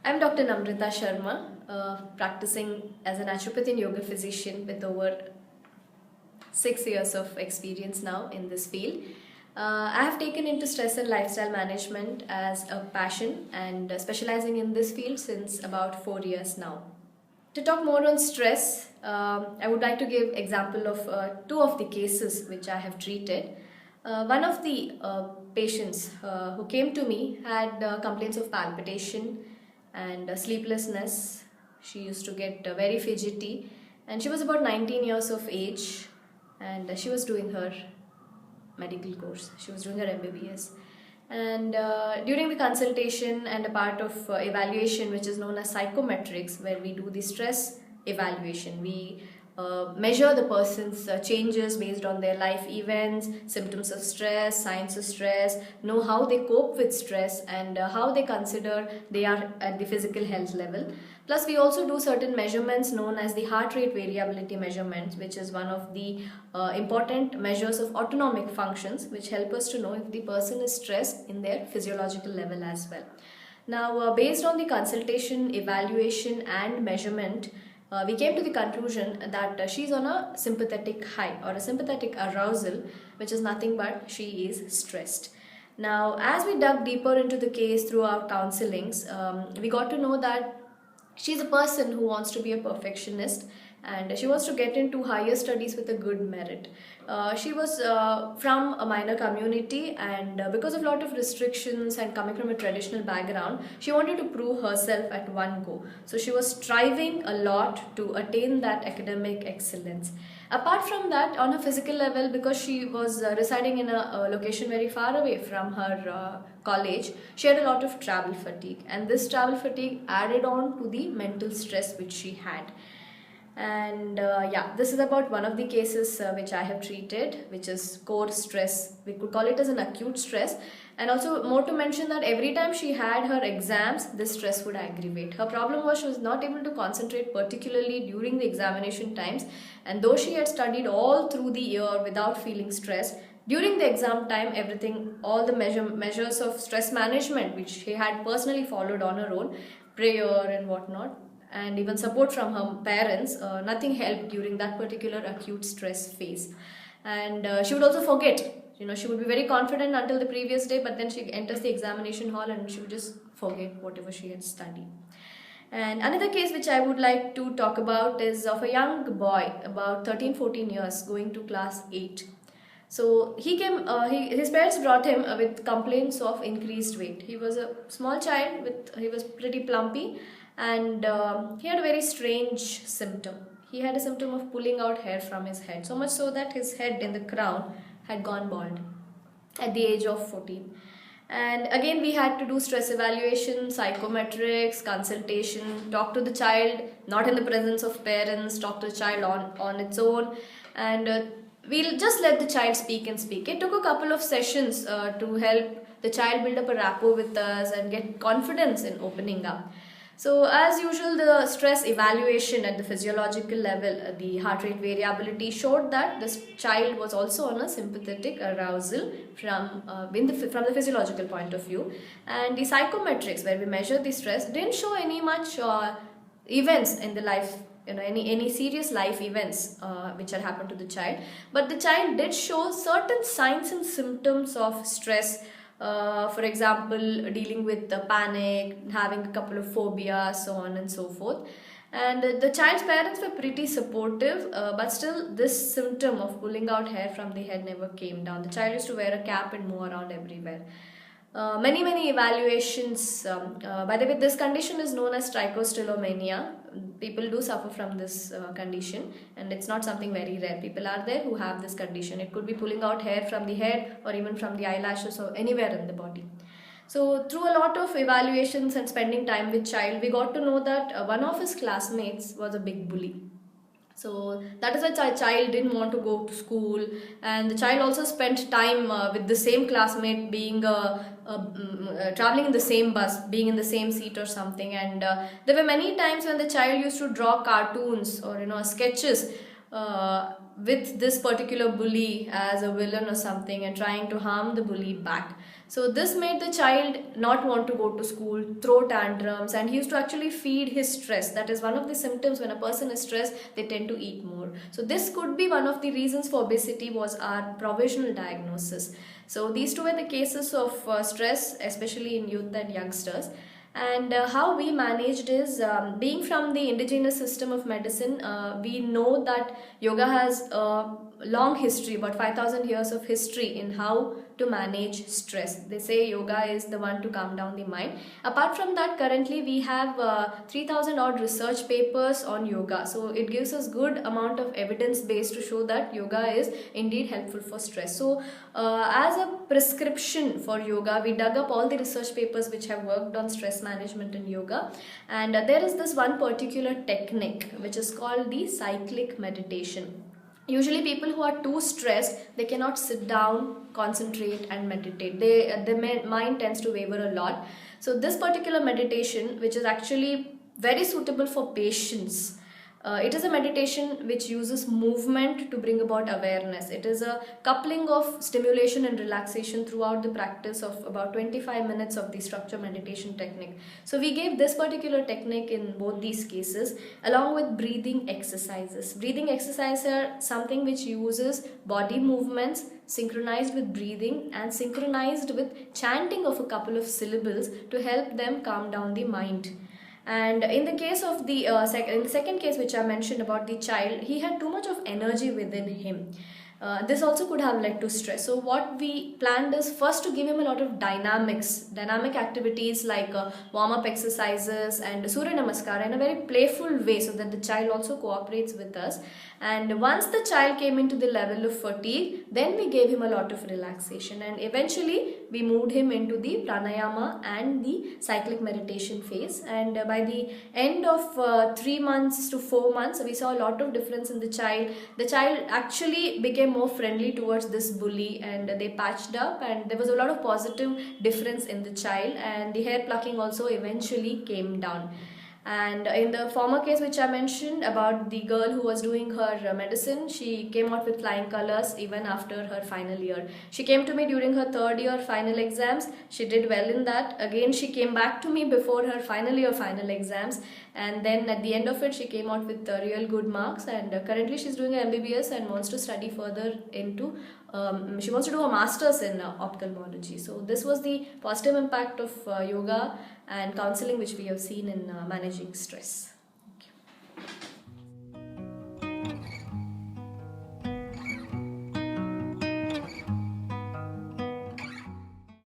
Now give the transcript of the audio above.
I'm Dr. Namratha Sharma, practicing as a naturopathy and yoga physician with over 6 years of experience now in this field. I have taken into stress and lifestyle management as a passion and specializing in this field since about 4 years now. To talk more on stress, I would like to give example of two of the cases which I have treated. One of the patients who came to me had complaints of palpitation and sleeplessness. She used to get very fidgety, and she was about 19 years of age, and she was doing her medical course. She was doing her MBBS. And during the consultation and a part of evaluation, which is known as psychometrics, where we do the stress evaluation, we measure the person's changes based on their life events, symptoms of stress, signs of stress, know how they cope with stress, and how they consider they are at the physical health level. Plus, we also do certain measurements known as the heart rate variability measurements, which is one of the important measures of autonomic functions, which help us to know if the person is stressed in their physiological level as well. Now, based on the consultation, evaluation, and measurement, we came to the conclusion that she's on a sympathetic high or a sympathetic arousal, which is nothing but she is stressed. Now, as we dug deeper into the case through our counselings, we got to know that she's a person who wants to be a perfectionist, and she wants to get into higher studies with a good merit. She was from a minor community, and because of a lot of restrictions and coming from a traditional background, she wanted to prove herself at one go. So she was striving a lot to attain that academic excellence. Apart from that, on a physical level, because she was residing in a location very far away from her college, she had a lot of travel fatigue, and this travel fatigue added on to the mental stress which she had. And this is about one of the cases which I have treated, which is core stress. We could call it as an acute stress. And also more to mention that every time she had her exams, this stress would aggravate. Her problem was she was not able to concentrate, particularly during the examination times. And though she had studied all through the year without feeling stressed, during the exam time, everything, all the measures of stress management, which she had personally followed on her own, prayer and whatnot, and even support from her parents, nothing helped during that particular acute stress phase. And she would also forget. She would be very confident until the previous day, but then she enters the examination hall and she would just forget whatever she had studied. And another case which I would like to talk about is of a young boy, about 13-14 years, going to class 8. So he came, his parents brought him with complaints of increased weight. He was a small child, he was pretty plumpy, and he had a very strange symptom. He had a symptom of pulling out hair from his head, so much so that his head in the crown had gone bald at the age of 14. And again, we had to do stress evaluation, psychometrics, consultation, talk to the child, not in the presence of parents, talk to the child on its own, and we'll just let the child speak and speak. It took a couple of sessions to help the child build up a rapport with us and get confidence in opening up. So as usual, the stress evaluation at the physiological level, the heart rate variability showed that this child was also on a sympathetic arousal from the physiological point of view. And the psychometrics, where we measure the stress, didn't show any much events in the life, any serious life events which had happened to the child. But the child did show certain signs and symptoms of stress. For example, dealing with the panic, having a couple of phobias, so on and so forth. And the child's parents were pretty supportive, but still this symptom of pulling out hair from the head never came down. The child used to wear a cap and move around everywhere. Many evaluations. By the way, this condition is known as trichotillomania. People do suffer from this condition, and it's not something very rare. People are there who have this condition. It could be pulling out hair from the head or even from the eyelashes or anywhere in the body. So through a lot of evaluations and spending time with child, we got to know that one of his classmates was a big bully. So that is why child didn't want to go to school, and the child also spent time with the same classmate, being traveling in the same bus, being in the same seat or something. And there were many times when the child used to draw cartoons or sketches with this particular bully as a villain or something and trying to harm the bully back. So this made the child not want to go to school, throw tantrums, and he used to actually feed his stress. That is one of the symptoms. When a person is stressed, they tend to eat more. So this could be one of the reasons for obesity, was our provisional diagnosis. So these two were the cases of stress, especially in youth and youngsters. And how we managed is, being from the indigenous system of medicine, we know that yoga has a long history, about 5,000 years of history in how to manage stress. They say yoga is the one to calm down the mind. Apart from that, currently we have 3,000 odd research papers on yoga. So it gives us good amount of evidence base to show that yoga is indeed helpful for stress. So as a prescription for yoga, we dug up all the research papers which have worked on stress management in yoga, and there is this one particular technique which is called the cyclic meditation. Usually people who are too stressed, they cannot sit down, concentrate and meditate. Their mind tends to waver a lot. So this particular meditation, which is actually very suitable for patients, it is a meditation which uses movement to bring about awareness. It is a coupling of stimulation and relaxation throughout the practice of about 25 minutes of the structure meditation technique. So we gave this particular technique in both these cases, along with breathing exercises. Breathing exercises are something which uses body movements synchronized with breathing and synchronized with chanting of a couple of syllables to help them calm down the mind. And in the case of the second case which I mentioned about the child, he had too much of energy within him. This also could have led to stress. So what we planned is first to give him a lot of dynamic activities like warm-up exercises and Surya Namaskar in a very playful way, so that the child also cooperates with us. And once the child came into the level of fatigue, then we gave him a lot of relaxation, and eventually we moved him into the pranayama and the cyclic meditation phase. And by the end of 3 months to 4 months, we saw a lot of difference in the child. The child actually became more friendly towards this bully, and they patched up, and there was a lot of positive difference in the child, and the hair plucking also eventually came down. And in the former case which I mentioned about the girl who was doing her medicine, she came out with flying colors even after her final year. She came to me during her third year final exams. She did well in that. Again, she came back to me before her final year final exams, and then at the end of it she came out with real good marks, and currently she's doing an MBBS and wants to study further into she wants to do a master's in ophthalmology. So this was the positive impact of yoga and counseling which we have seen in managing stress.